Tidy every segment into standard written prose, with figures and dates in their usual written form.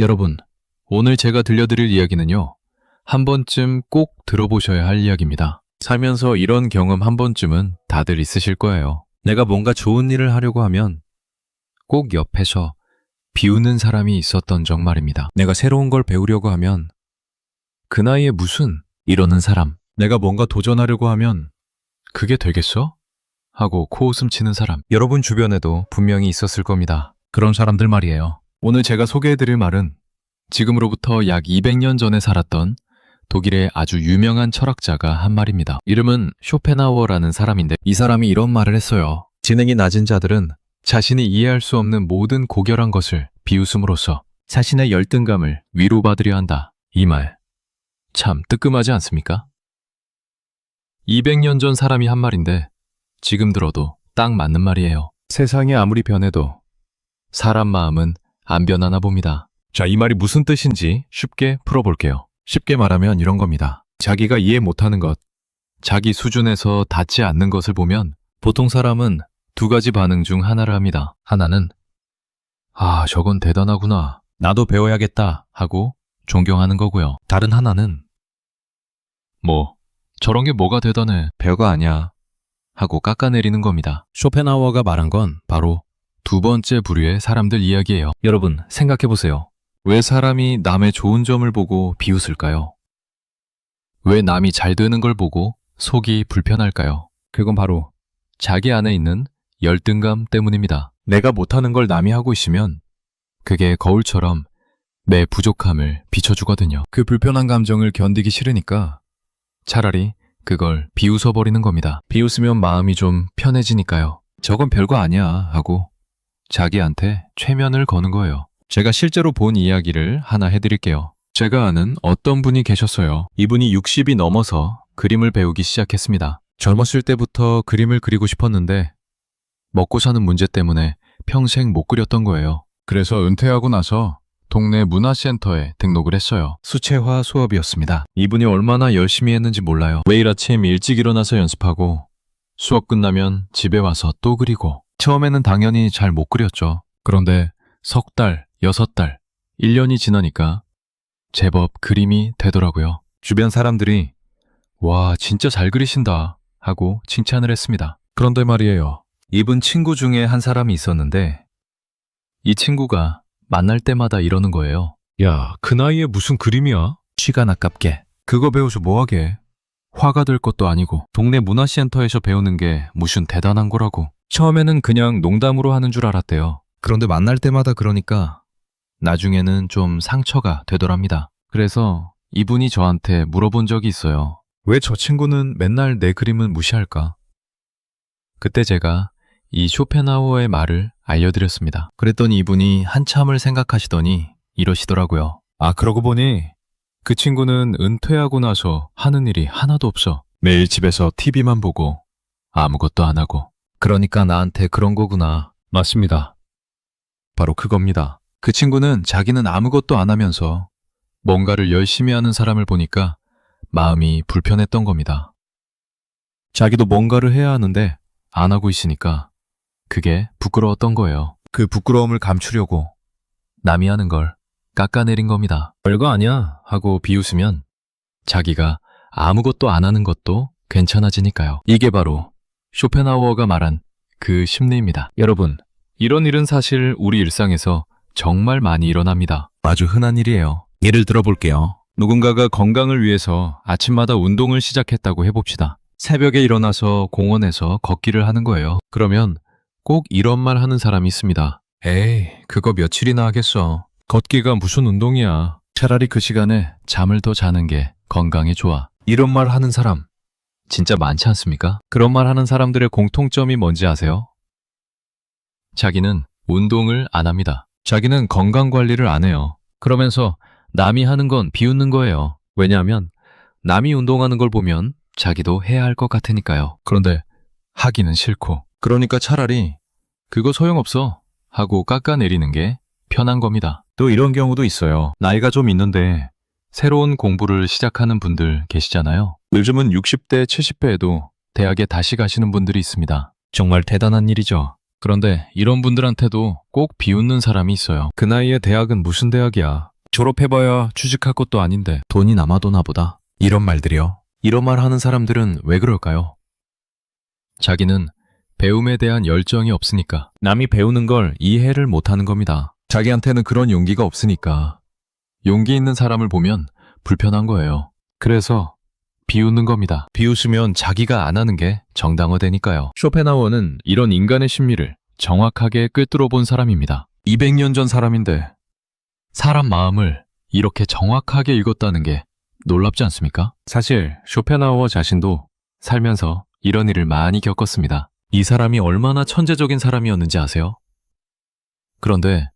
여러분, 오늘 제가 들려드릴 이야기는요, 한 번쯤 꼭 들어보셔야 할 이야기입니다. 살면서 이런 경험 한 번쯤은 다들 있으실 거예요. 내가 뭔가 좋은 일을 하려고 하면 꼭 옆에서 비웃는 사람이 있었던 적 말입니다. 내가 새로운 걸 배우려고 하면 그 나이에 무슨 이러는 사람. 내가 뭔가 도전하려고 하면 그게 되겠어? 하고 코웃음 치는 사람. 여러분 주변에도 분명히 있었을 겁니다. 그런 사람들 말이에요. 오늘 제가 소개해드릴 말은 지금으로부터 약 200년 전에 살았던 독일의 아주 유명한 철학자가 한 말입니다. 이름은 쇼펜하우어라는 사람인데 이 사람이 이런 말을 했어요. 지능이 낮은 자들은 자신이 이해할 수 없는 모든 고결한 것을 비웃음으로써 자신의 열등감을 위로받으려 한다. 이 말, 참 뜨끔하지 않습니까? 200년 전 사람이 한 말인데 지금 들어도 딱 맞는 말이에요. 세상이 아무리 변해도 사람 마음은 안 변하나 봅니다. 자, 이 말이 무슨 뜻인지 쉽게 풀어볼게요. 쉽게 말하면 이런 겁니다. 자기가 이해 못하는 것, 자기 수준에서 닿지 않는 것을 보면 보통 사람은 두 가지 반응 중 하나를 합니다. 하나는 아, 저건 대단하구나. 나도 배워야겠다 하고 존경하는 거고요. 다른 하나는 뭐, 저런 게 뭐가 대단해. 별거 아니야 하고 깎아내리는 겁니다. 쇼펜하우어가 말한 건 바로 두 번째 부류의 사람들 이야기예요. 여러분, 생각해보세요. 왜 사람이 남의 좋은 점을 보고 비웃을까요? 왜 남이 잘 되는 걸 보고 속이 불편할까요? 그건 바로 자기 안에 있는 열등감 때문입니다. 내가 못하는 걸 남이 하고 있으면 그게 거울처럼 내 부족함을 비춰주거든요. 그 불편한 감정을 견디기 싫으니까 차라리 그걸 비웃어버리는 겁니다. 비웃으면 마음이 좀 편해지니까요. 저건 별거 아니야 하고 자기한테 최면을 거는 거예요. 제가 실제로 본 이야기를 하나 해드릴게요. 제가 아는 어떤 분이 계셨어요. 이분이 60이 넘어서 그림을 배우기 시작했습니다. 젊었을 때부터 그림을 그리고 싶었는데 먹고 사는 문제 때문에 평생 못 그렸던 거예요. 그래서 은퇴하고 나서 동네 문화센터에 등록을 했어요. 수채화 수업이었습니다. 이분이 얼마나 열심히 했는지 몰라요. 매일 아침 일찍 일어나서 연습하고 수업 끝나면 집에 와서 또 그리고 처음에는 당연히 잘 못 그렸죠. 그런데 석 달, 6달, 1년이 지나니까 제법 그림이 되더라고요. 주변 사람들이 와, 진짜 잘 그리신다 하고 칭찬을 했습니다. 그런데 말이에요. 이분 친구 중에 한 사람이 있었는데 이 친구가 만날 때마다 이러는 거예요. 야, 그 나이에 무슨 그림이야? 시간 아깝게. 그거 배워서 뭐하게? 화가 될 것도 아니고 동네 문화센터에서 배우는 게 무슨 대단한 거라고. 처음에는 그냥 농담으로 하는 줄 알았대요. 그런데 만날 때마다 그러니까 나중에는 좀 상처가 되더랍니다. 그래서 이분이 저한테 물어본 적이 있어요. 왜 저 친구는 맨날 내 그림은 무시할까? 그때 제가 이 쇼펜하우어의 말을 알려드렸습니다. 그랬더니 이분이 한참을 생각하시더니 이러시더라고요. 아, 그러고 보니 그 친구는 은퇴하고 나서 하는 일이 하나도 없어. 매일 집에서 TV만 보고 아무것도 안 하고. 그러니까 나한테 그런 거구나. 맞습니다. 바로 그겁니다. 그 친구는 자기는 아무것도 안 하면서 뭔가를 열심히 하는 사람을 보니까 마음이 불편했던 겁니다. 자기도 뭔가를 해야 하는데 안 하고 있으니까 그게 부끄러웠던 거예요. 그 부끄러움을 감추려고 남이 하는 걸 깎아내린 겁니다. 별거 아니야 하고 비웃으면 자기가 아무것도 안 하는 것도 괜찮아지니까요. 이게 바로 쇼펜하우어가 말한 그 심리입니다. 여러분, 이런 일은 사실 우리 일상에서 정말 많이 일어납니다. 아주 흔한 일이에요. 예를 들어볼게요. 누군가가 건강을 위해서 아침마다 운동을 시작했다고 해봅시다. 새벽에 일어나서 공원에서 걷기를 하는 거예요. 그러면 꼭 이런 말 하는 사람이 있습니다. 에이, 그거 며칠이나 하겠어. 걷기가 무슨 운동이야. 차라리 그 시간에 잠을 더 자는 게 건강에 좋아. 이런 말 하는 사람 진짜 많지 않습니까? 그런 말 하는 사람들의 공통점이 뭔지 아세요? 자기는 운동을 안 합니다. 자기는 건강 관리를 안 해요. 그러면서 남이 하는 건 비웃는 거예요. 왜냐하면 남이 운동하는 걸 보면 자기도 해야 할 것 같으니까요. 그런데 하기는 싫고. 그러니까 차라리 그거 소용없어 하고 깎아내리는 게 편한 겁니다. 또 이런 경우도 있어요. 나이가 좀 있는데 새로운 공부를 시작하는 분들 계시잖아요. 요즘은 60대, 70대에도 대학에 다시 가시는 분들이 있습니다. 정말 대단한 일이죠. 그런데 이런 분들한테도 꼭 비웃는 사람이 있어요. 그 나이에 대학은 무슨 대학이야? 졸업해봐야 취직할 것도 아닌데 돈이 남아도 나보다. 이런 말들이요. 이런 말 하는 사람들은 왜 그럴까요? 자기는 배움에 대한 열정이 없으니까, 남이 배우는 걸 이해를 못하는 겁니다. 자기한테는 그런 용기가 없으니까 용기 있는 사람을 보면 불편한 거예요. 그래서 비웃는 겁니다. 비웃으면 자기가 안 하는 게 정당화되니까요. 쇼펜하우어는 이런 인간의 심리를 정확하게 꿰뚫어 본 사람입니다. 200년 전 사람인데 사람 마음을 이렇게 정확하게 읽었다는 게 놀랍지 않습니까? 사실 쇼펜하우어 자신도 살면서 이런 일을 많이 겪었습니다. 이 사람이 얼마나 천재적인 사람이었는지 아세요? 그런데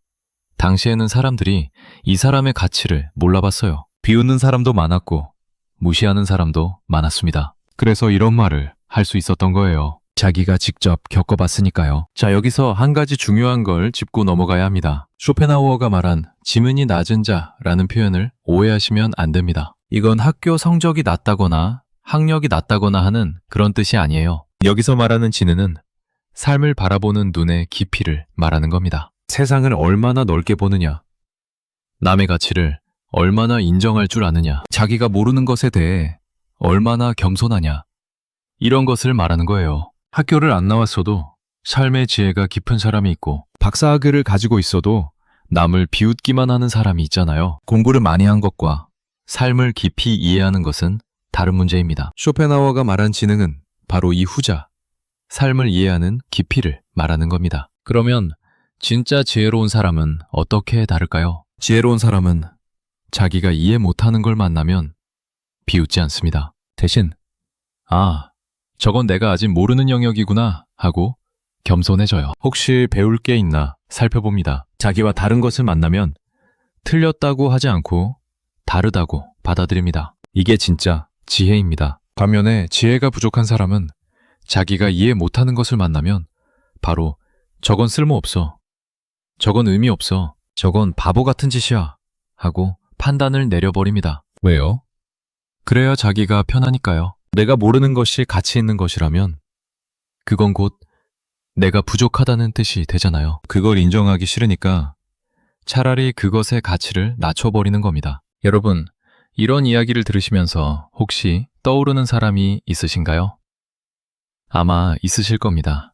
당시에는 사람들이 이 사람의 가치를 몰라봤어요. 비웃는 사람도 많았고 무시하는 사람도 많았습니다. 그래서 이런 말을 할 수 있었던 거예요. 자기가 직접 겪어봤으니까요. 자, 여기서 한 가지 중요한 걸 짚고 넘어가야 합니다. 쇼펜하우어가 말한 지문이 낮은 자라는 표현을 오해하시면 안 됩니다. 이건 학교 성적이 낮다거나 학력이 낮다거나 하는 그런 뜻이 아니에요. 여기서 말하는 지능은 삶을 바라보는 눈의 깊이를 말하는 겁니다. 세상을 얼마나 넓게 보느냐, 남의 가치를 얼마나 인정할 줄 아느냐, 자기가 모르는 것에 대해 얼마나 겸손하냐, 이런 것을 말하는 거예요. 학교를 안 나왔어도 삶의 지혜가 깊은 사람이 있고, 박사학위를 가지고 있어도 남을 비웃기만 하는 사람이 있잖아요. 공부를 많이 한 것과 삶을 깊이 이해하는 것은 다른 문제입니다. 쇼펜하우어가 말한 지능은 바로 이 후자, 삶을 이해하는 깊이를 말하는 겁니다. 그러면 진짜 지혜로운 사람은 어떻게 다를까요? 지혜로운 사람은 자기가 이해 못하는 걸 만나면 비웃지 않습니다. 대신 저건 내가 아직 모르는 영역이구나 하고 겸손해져요. 혹시 배울 게 있나 살펴봅니다. 자기와 다른 것을 만나면 틀렸다고 하지 않고 다르다고 받아들입니다. 이게 진짜 지혜입니다. 반면에 지혜가 부족한 사람은 자기가 이해 못하는 것을 만나면 바로 저건 쓸모없어, 저건 의미 없어, 저건 바보 같은 짓이야 하고 판단을 내려버립니다. 왜요? 그래야 자기가 편하니까요. 내가 모르는 것이 가치 있는 것이라면 그건 곧 내가 부족하다는 뜻이 되잖아요. 그걸 인정하기 싫으니까 차라리 그것의 가치를 낮춰버리는 겁니다. 여러분, 이런 이야기를 들으시면서 혹시 떠오르는 사람이 있으신가요? 아마 있으실 겁니다.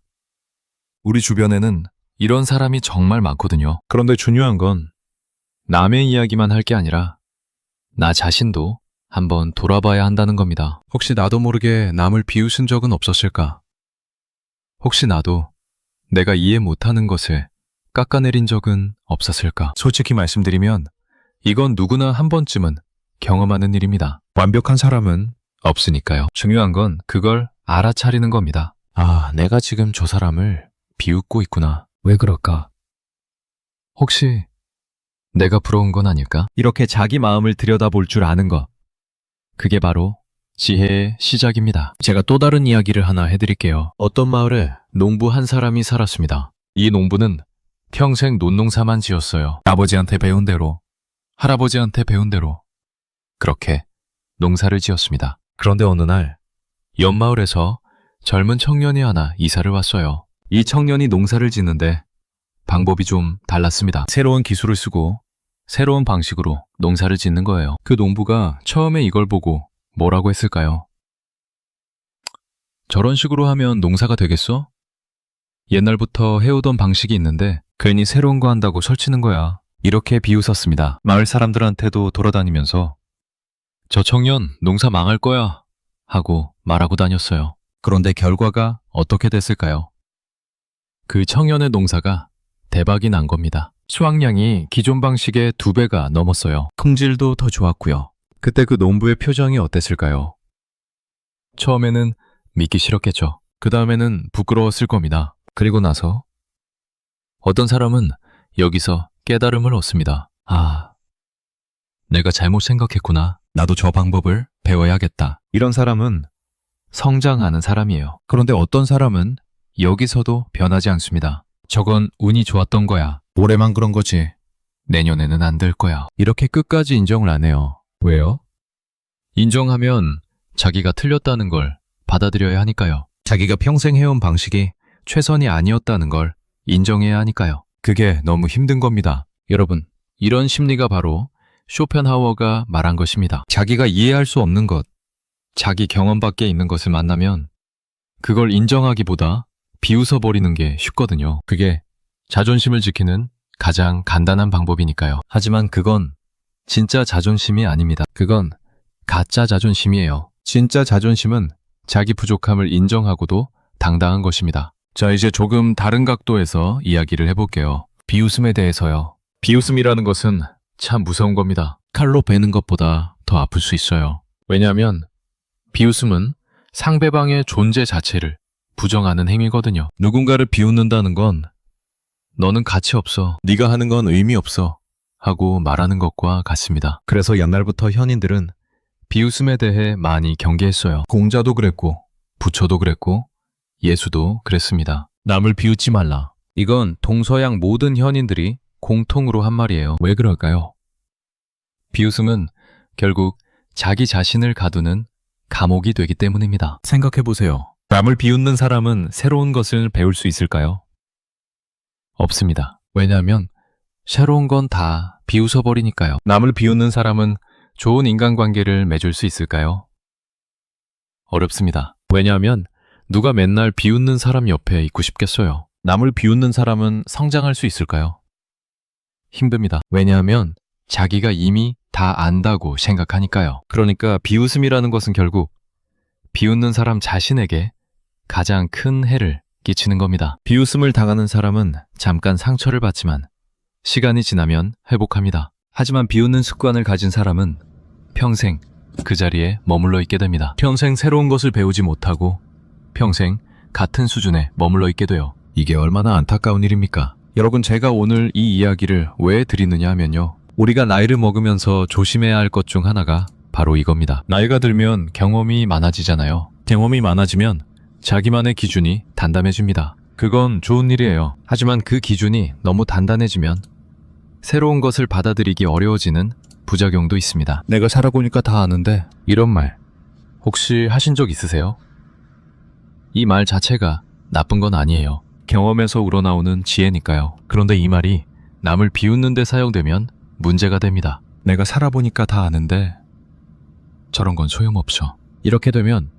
우리 주변에는 이런 사람이 정말 많거든요. 그런데 중요한 건 남의 이야기만 할 게 아니라 나 자신도 한번 돌아봐야 한다는 겁니다. 혹시 나도 모르게 남을 비웃은 적은 없었을까? 혹시 나도 내가 이해 못하는 것을 깎아내린 적은 없었을까? 솔직히 말씀드리면 이건 누구나 한 번쯤은 경험하는 일입니다. 완벽한 사람은 없으니까요. 중요한 건 그걸 알아차리는 겁니다. 내가 지금 저 사람을 비웃고 있구나. 왜 그럴까? 혹시 내가 부러운 건 아닐까? 이렇게 자기 마음을 들여다볼 줄 아는 것, 그게 바로 지혜의 시작입니다. 제가 또 다른 이야기를 하나 해드릴게요. 어떤 마을에 농부 한 사람이 살았습니다. 이 농부는 평생 논농사만 지었어요. 아버지한테 배운 대로, 할아버지한테 배운 대로 그렇게 농사를 지었습니다. 그런데 어느 날 옆마을에서 젊은 청년이 하나 이사를 왔어요. 이 청년이 농사를 짓는데 방법이 좀 달랐습니다. 새로운 기술을 쓰고 새로운 방식으로 농사를 짓는 거예요. 그 농부가 처음에 이걸 보고 뭐라고 했을까요? 저런 식으로 하면 농사가 되겠어? 옛날부터 해오던 방식이 있는데 괜히 새로운 거 한다고 설치는 거야. 이렇게 비웃었습니다. 마을 사람들한테도 돌아다니면서 저 청년 농사 망할 거야 하고 말하고 다녔어요. 그런데 결과가 어떻게 됐을까요? 그 청년의 농사가 대박이 난 겁니다. 수확량이 기존 방식의 2배가 넘었어요. 품질도 더 좋았고요. 그때 그 농부의 표정이 어땠을까요? 처음에는 믿기 싫었겠죠. 그 다음에는 부끄러웠을 겁니다. 그리고 나서 어떤 사람은 여기서 깨달음을 얻습니다. 내가 잘못 생각했구나. 나도 저 방법을 배워야겠다. 이런 사람은 성장하는 사람이에요. 그런데 어떤 사람은 여기서도 변하지 않습니다. 저건 운이 좋았던 거야. 올해만 그런 거지. 내년에는 안 될 거야. 이렇게 끝까지 인정을 안 해요. 왜요? 인정하면 자기가 틀렸다는 걸 받아들여야 하니까요. 자기가 평생 해온 방식이 최선이 아니었다는 걸 인정해야 하니까요. 그게 너무 힘든 겁니다. 여러분, 이런 심리가 바로 쇼펜하우어가 말한 것입니다. 자기가 이해할 수 없는 것, 자기 경험 밖에 있는 것을 만나면 그걸 인정하기보다 비웃어버리는 게 쉽거든요. 그게 자존심을 지키는 가장 간단한 방법이니까요. 하지만 그건 진짜 자존심이 아닙니다. 그건 가짜 자존심이에요. 진짜 자존심은 자기 부족함을 인정하고도 당당한 것입니다. 자, 이제 조금 다른 각도에서 이야기를 해볼게요. 비웃음에 대해서요. 비웃음이라는 것은 참 무서운 겁니다. 칼로 베는 것보다 더 아플 수 있어요. 왜냐하면 비웃음은 상대방의 존재 자체를 부정하는 행위거든요. 누군가를 비웃는다는 건 너는 가치 없어, 네가 하는 건 의미 없어 하고 말하는 것과 같습니다. 그래서 옛날부터 현인들은 비웃음에 대해 많이 경계했어요. 공자도 그랬고 부처도 그랬고 예수도 그랬습니다. 남을 비웃지 말라. 이건 동서양 모든 현인들이 공통으로 한 말이에요. 왜 그럴까요? 비웃음은 결국 자기 자신을 가두는 감옥이 되기 때문입니다. 생각해보세요. 남을 비웃는 사람은 새로운 것을 배울 수 있을까요? 없습니다. 왜냐하면 새로운 건 다 비웃어버리니까요. 남을 비웃는 사람은 좋은 인간관계를 맺을 수 있을까요? 어렵습니다. 왜냐하면 누가 맨날 비웃는 사람 옆에 있고 싶겠어요. 남을 비웃는 사람은 성장할 수 있을까요? 힘듭니다. 왜냐하면 자기가 이미 다 안다고 생각하니까요. 그러니까 비웃음이라는 것은 결국 비웃는 사람 자신에게 가장 큰 해를 끼치는 겁니다. 비웃음을 당하는 사람은 잠깐 상처를 받지만 시간이 지나면 회복합니다. 하지만 비웃는 습관을 가진 사람은 평생 그 자리에 머물러 있게 됩니다. 평생 새로운 것을 배우지 못하고 평생 같은 수준에 머물러 있게 돼요. 이게 얼마나 안타까운 일입니까? 여러분, 제가 오늘 이 이야기를 왜 드리느냐 하면요. 우리가 나이를 먹으면서 조심해야 할 것 중 하나가 바로 이겁니다. 나이가 들면 경험이 많아지잖아요. 경험이 많아지면 자기만의 기준이 단단해집니다. 그건 좋은 일이에요. 하지만 그 기준이 너무 단단해지면 새로운 것을 받아들이기 어려워지는 부작용도 있습니다. 내가 살아보니까 다 아는데, 이런 말 혹시 하신 적 있으세요? 이 말 자체가 나쁜 건 아니에요. 경험에서 우러나오는 지혜니까요. 그런데 이 말이 남을 비웃는 데 사용되면 문제가 됩니다. 내가 살아보니까 다 아는데 저런 건 소용없죠. 이렇게 되면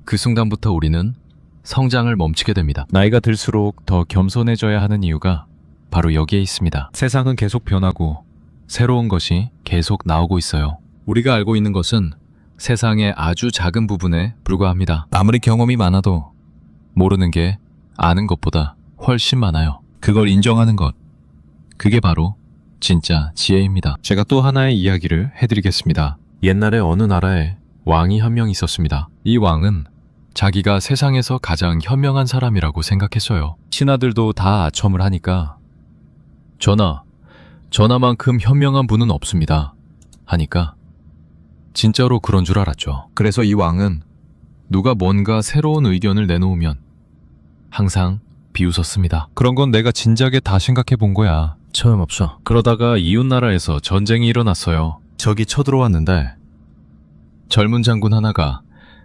그 순간부터 우리는 성장을 멈추게 됩니다. 나이가 들수록 더 겸손해져야 하는 이유가 바로 여기에 있습니다. 세상은 계속 변하고 새로운 것이 계속 나오고 있어요. 우리가 알고 있는 것은 세상의 아주 작은 부분에 불과합니다. 아무리 경험이 많아도 모르는 게 아는 것보다 훨씬 많아요. 그걸 인정하는 것, 그게 바로 진짜 지혜입니다. 제가 또 하나의 이야기를 해드리겠습니다. 옛날에 어느 나라에 왕이 한 명 있었습니다. 이 왕은 자기가 세상에서 가장 현명한 사람이라고 생각했어요. 신하들도 다 아첨을 하니까 전하만큼 현명한 분은 없습니다 하니까 진짜로 그런 줄 알았죠. 그래서 이 왕은 누가 뭔가 새로운 의견을 내놓으면 항상 비웃었습니다. 그런 건 내가 진작에 다 생각해 본 거야. 소용없어. 그러다가 이웃나라에서 전쟁이 일어났어요. 적이 쳐들어왔는데 젊은 장군 하나가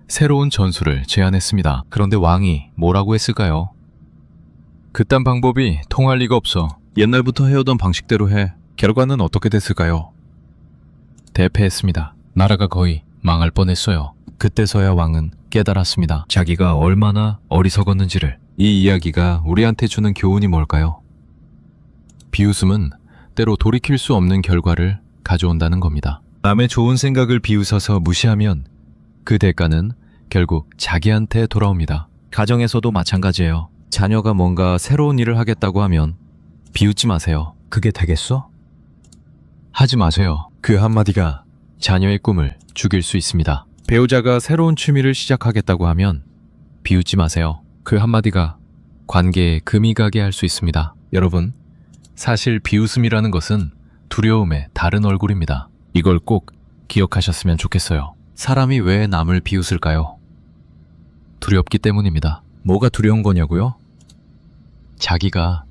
새로운 전술을 제안했습니다. 그런데 왕이 뭐라고 했을까요? 그딴 방법이 통할 리가 없어. 옛날부터 해오던 방식대로 해. 결과는 어떻게 됐을까요? 대패했습니다. 나라가 거의 망할 뻔했어요. 그때서야 왕은 깨달았습니다. 자기가 얼마나 어리석었는지를. 이 이야기가 우리한테 주는 교훈이 뭘까요? 비웃음은 때로 돌이킬 수 없는 결과를 가져온다는 겁니다. 남의 좋은 생각을 비웃어서 무시하면 그 대가는 결국 자기한테 돌아옵니다. 가정에서도 마찬가지예요. 자녀가 뭔가 새로운 일을 하겠다고 하면 비웃지 마세요. 그게 되겠어? 하지 마세요. 그 한마디가 자녀의 꿈을 죽일 수 있습니다. 배우자가 새로운 취미를 시작하겠다고 하면 비웃지 마세요. 그 한마디가 관계에 금이 가게 할 수 있습니다. 여러분, 사실 비웃음이라는 것은 두려움의 다른 얼굴입니다. 이걸 꼭 기억하셨으면 좋겠어요. 사람이 왜 남을 비웃을까요? 두렵기 때문입니다. 뭐가 두려운 거냐고요? 자기가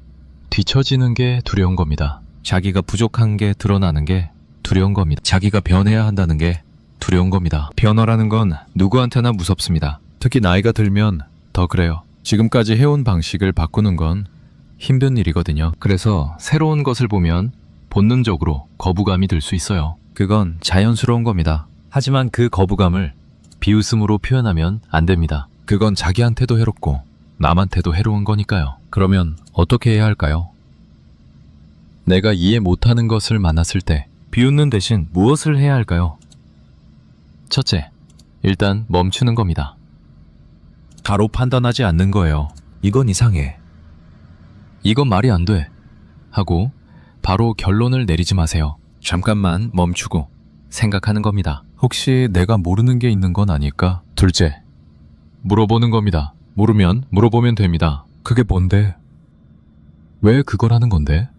뒤처지는 게 두려운 겁니다. 자기가 부족한 게 드러나는 게 두려운 겁니다. 자기가 변해야 한다는 게 두려운 겁니다. 변화라는 건 누구한테나 무섭습니다. 특히 나이가 들면 더 그래요. 지금까지 해온 방식을 바꾸는 건 힘든 일이거든요. 그래서 새로운 것을 보면 본능적으로 거부감이 들 수 있어요. 그건 자연스러운 겁니다. 하지만 그 거부감을 비웃음으로 표현하면 안 됩니다. 그건 자기한테도 해롭고 남한테도 해로운 거니까요. 그러면 어떻게 해야 할까요? 내가 이해 못하는 것을 만났을 때 비웃는 대신 무엇을 해야 할까요? 첫째, 일단 멈추는 겁니다. 바로 판단하지 않는 거예요. 이건 이상해. 이건 말이 안 돼. 하고 바로 결론을 내리지 마세요. 잠깐만 멈추고 생각하는 겁니다. 혹시 내가 모르는 게 있는 건 아닐까? 둘째, 물어보는 겁니다. 모르면 물어보면 됩니다. 그게 뭔데? 왜 그걸 하는 건데?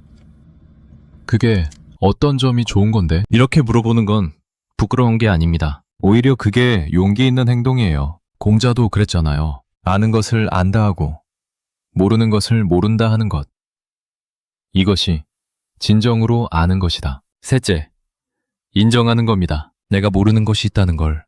그게 어떤 점이 좋은 건데? 이렇게 물어보는 건 부끄러운 게 아닙니다. 오히려 그게 용기 있는 행동이에요. 공자도 그랬잖아요. 아는 것을 안다 하고 모르는 것을 모른다 하는 것. 이것이 진정으로 아는 것이다. 셋째, 인정하는 겁니다. 내가 모르는 것이 있다는 걸,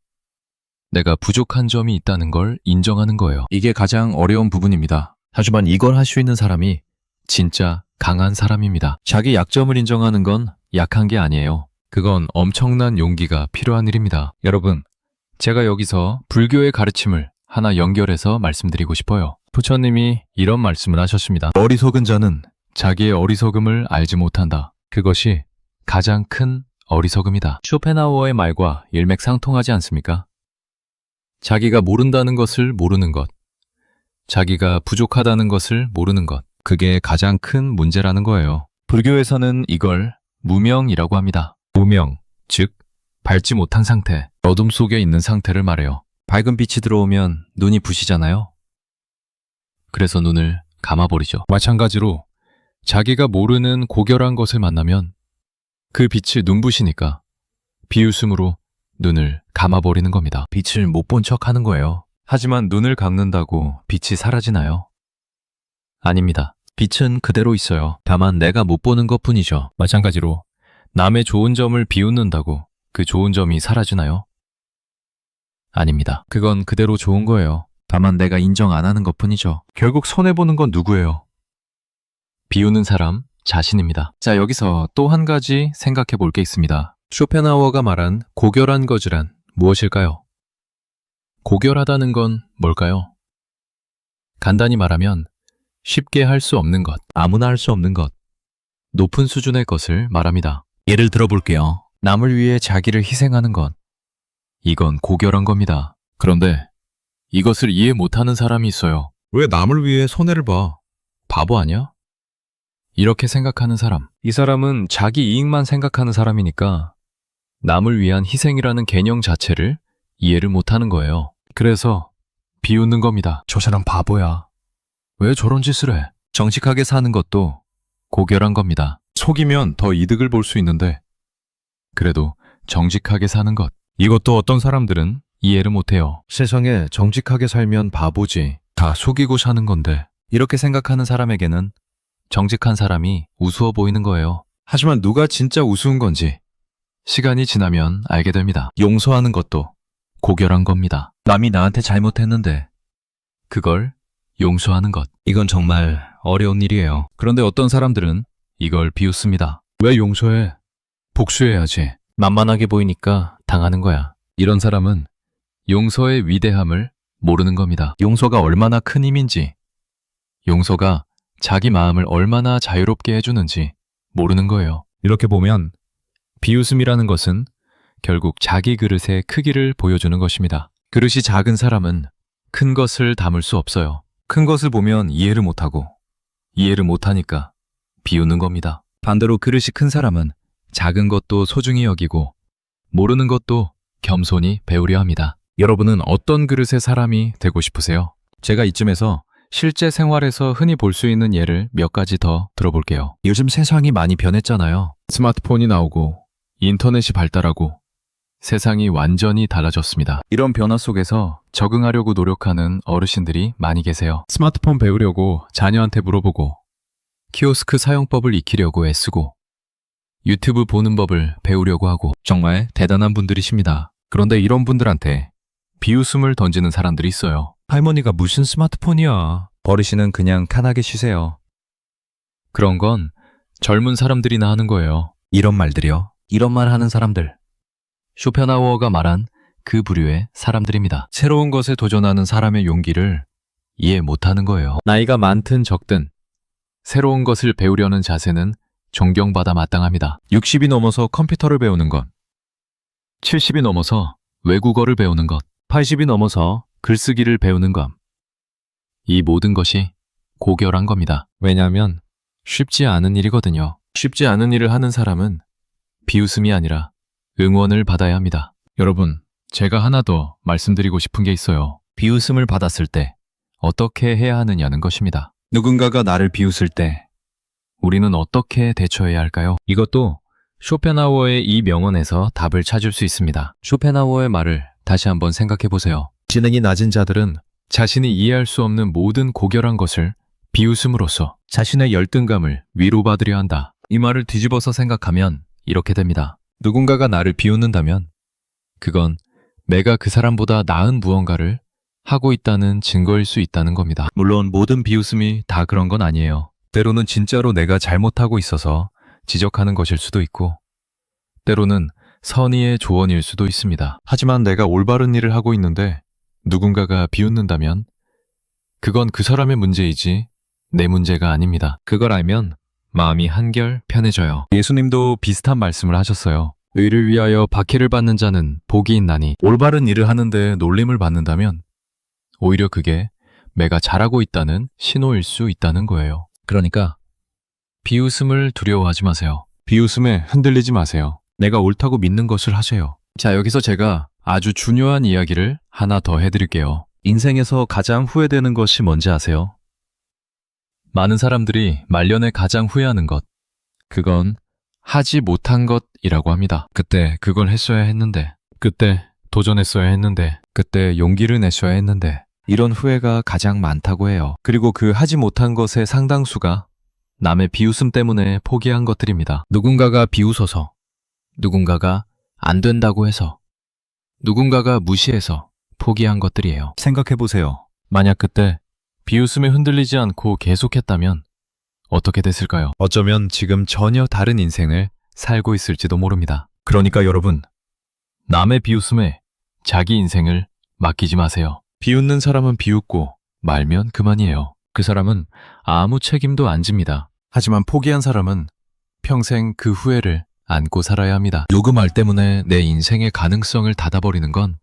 내가 부족한 점이 있다는 걸 인정하는 거예요. 이게 가장 어려운 부분입니다. 하지만 이걸 할 수 있는 사람이 진짜 강한 사람입니다. 자기 약점을 인정하는 건 약한 게 아니에요. 그건 엄청난 용기가 필요한 일입니다. 여러분, 제가 여기서 불교의 가르침을 하나 연결해서 말씀드리고 싶어요. 부처님이 이런 말씀을 하셨습니다. 어리석은 자는 자기의 어리석음을 알지 못한다. 그것이 가장 큰 어리석음이다. 쇼펜하우어의 말과 일맥상통하지 않습니까? 자기가 모른다는 것을 모르는 것, 자기가 부족하다는 것을 모르는 것, 그게 가장 큰 문제라는 거예요. 불교에서는 이걸 무명이라고 합니다. 무명, 즉 밝지 못한 상태, 어둠 속에 있는 상태를 말해요. 밝은 빛이 들어오면 눈이 부시잖아요. 그래서 눈을 감아버리죠. 마찬가지로 자기가 모르는 고결한 것을 만나면 그 빛이 눈부시니까 비웃음으로 눈을 감아버리는 겁니다. 빛을 못 본 척 하는 거예요. 하지만 눈을 감는다고 빛이 사라지나요? 아닙니다. 빛은 그대로 있어요. 다만 내가 못 보는 것뿐이죠. 마찬가지로 남의 좋은 점을 비웃는다고 그 좋은 점이 사라지나요? 아닙니다. 그건 그대로 좋은 거예요. 다만 내가 인정 안 하는 것뿐이죠. 결국 손해보는 건 누구예요? 비웃는 사람 자신입니다. 자, 여기서 또 한 가지 생각해 볼 게 있습니다. 쇼펜하우어가 말한 고결한 것이란 무엇일까요? 고결하다는 건 뭘까요? 간단히 말하면 쉽게 할 수 없는 것, 아무나 할 수 없는 것, 높은 수준의 것을 말합니다. 예를 들어 볼게요. 남을 위해 자기를 희생하는 것. 이건 고결한 겁니다. 그런데 이것을 이해 못하는 사람이 있어요. 왜 남을 위해 손해를 봐? 바보 아니야? 이렇게 생각하는 사람. 이 사람은 자기 이익만 생각하는 사람이니까 남을 위한 희생이라는 개념 자체를 이해를 못하는 거예요. 그래서 비웃는 겁니다. 저 사람 바보야. 왜 저런 짓을 해? 정직하게 사는 것도 고결한 겁니다. 속이면 더 이득을 볼 수 있는데 그래도 정직하게 사는 것. 이것도 어떤 사람들은 이해를 못해요. 세상에 정직하게 살면 바보지. 다 속이고 사는 건데. 이렇게 생각하는 사람에게는 정직한 사람이 우스워 보이는 거예요. 하지만 누가 진짜 우스운 건지 시간이 지나면 알게 됩니다. 용서하는 것도 고결한 겁니다. 남이 나한테 잘못했는데 그걸 용서하는 것. 이건 정말 어려운 일이에요. 그런데 어떤 사람들은 이걸 비웃습니다. 왜 용서해? 복수해야지. 만만하게 보이니까 당하는 거야. 이런 사람은 용서의 위대함을 모르는 겁니다. 용서가 얼마나 큰 힘인지, 용서가 자기 마음을 얼마나 자유롭게 해주는지 모르는 거예요. 이렇게 보면 비웃음이라는 것은 결국 자기 그릇의 크기를 보여주는 것입니다. 그릇이 작은 사람은 큰 것을 담을 수 없어요. 큰 것을 보면 이해를 못하고 이해를 못하니까 비웃는 겁니다. 반대로 그릇이 큰 사람은 작은 것도 소중히 여기고 모르는 것도 겸손히 배우려 합니다. 여러분은 어떤 그릇의 사람이 되고 싶으세요? 제가 이쯤에서 실제 생활에서 흔히 볼 수 있는 예를 몇 가지 더 들어볼게요. 요즘 세상이 많이 변했잖아요. 스마트폰이 나오고 인터넷이 발달하고 세상이 완전히 달라졌습니다. 이런 변화 속에서 적응하려고 노력하는 어르신들이 많이 계세요. 스마트폰 배우려고 자녀한테 물어보고 키오스크 사용법을 익히려고 애쓰고 유튜브 보는 법을 배우려고 하고 정말 대단한 분들이십니다. 그런데 이런 분들한테 비웃음을 던지는 사람들이 있어요. 할머니가 무슨 스마트폰이야. 어르신은 그냥 칸하게 쉬세요. 그런 건 젊은 사람들이나 하는 거예요. 이런 말들이요. 이런 말 하는 사람들 쇼펜하우어가 말한 그 부류의 사람들입니다. 새로운 것에 도전하는 사람의 용기를 이해 못하는 거예요. 나이가 많든 적든 새로운 것을 배우려는 자세는 존경받아 마땅합니다. 60이 넘어서 컴퓨터를 배우는 것, 70이 넘어서 외국어를 배우는 것, 80이 넘어서 글쓰기를 배우는 것. 이 모든 것이 고결한 겁니다. 왜냐하면 쉽지 않은 일이거든요. 쉽지 않은 일을 하는 사람은 비웃음이 아니라 응원을 받아야 합니다. 여러분, 제가 하나 더 말씀드리고 싶은 게 있어요. 비웃음을 받았을 때 어떻게 해야 하느냐는 것입니다. 누군가가 나를 비웃을 때 우리는 어떻게 대처해야 할까요? 이것도 쇼펜하우어의 이 명언에서 답을 찾을 수 있습니다. 쇼펜하우어의 말을 다시 한번 생각해 보세요. 지능이 낮은 자들은 자신이 이해할 수 없는 모든 고결한 것을 비웃음으로써 자신의 열등감을 위로받으려 한다. 이 말을 뒤집어서 생각하면 이렇게 됩니다. 누군가가 나를 비웃는다면 그건 내가 그 사람보다 나은 무언가를 하고 있다는 증거일 수 있다는 겁니다. 물론 모든 비웃음이 다 그런 건 아니에요. 때로는 진짜로 내가 잘못하고 있어서 지적하는 것일 수도 있고, 때로는 선의의 조언일 수도 있습니다. 하지만 내가 올바른 일을 하고 있는데 누군가가 비웃는다면 그건 그 사람의 문제이지 내 문제가 아닙니다. 그걸 알면 마음이 한결 편해져요. 예수님도 비슷한 말씀을 하셨어요. 의를 위하여 박해를 받는 자는 복이 있나니. 올바른 일을 하는데 놀림을 받는다면 오히려 그게 내가 잘하고 있다는 신호일 수 있다는 거예요. 그러니까 비웃음을 두려워하지 마세요. 비웃음에 흔들리지 마세요. 내가 옳다고 믿는 것을 하세요. 자, 여기서 제가 아주 중요한 이야기를 하나 더 해드릴게요. 인생에서 가장 후회되는 것이 뭔지 아세요? 많은 사람들이 말년에 가장 후회하는 것, 그건 하지 못한 것이라고 합니다. 그때 그걸 했어야 했는데, 그때 도전했어야 했는데, 그때 용기를 내셔야 했는데, 이런 후회가 가장 많다고 해요. 그리고 그 하지 못한 것의 상당수가 남의 비웃음 때문에 포기한 것들입니다. 누군가가 비웃어서, 누군가가 안 된다고 해서, 누군가가 무시해서 포기한 것들이에요. 생각해보세요. 만약 그때 비웃음에 흔들리지 않고 계속했다면 어떻게 됐을까요? 어쩌면 지금 전혀 다른 인생을 살고 있을지도 모릅니다. 그러니까 여러분, 남의 비웃음에 자기 인생을 맡기지 마세요. 비웃는 사람은 비웃고 말면 그만이에요. 그 사람은 아무 책임도 안 집니다. 하지만 포기한 사람은 평생 그 후회를 안고 살아야 합니다. 요그 말 때문에 내 인생의 가능성을 닫아버리는 건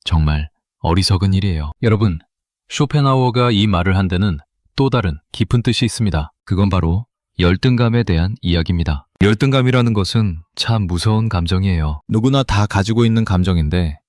정말 어리석은 일이에요. 여러분, 쇼펜하우어가 이 말을 한 데는 또 다른 깊은 뜻이 있습니다. 그건 바로 열등감에 대한 이야기입니다. 열등감이라는 것은 참 무서운 감정이에요. 누구나 다 가지고 있는 감정인데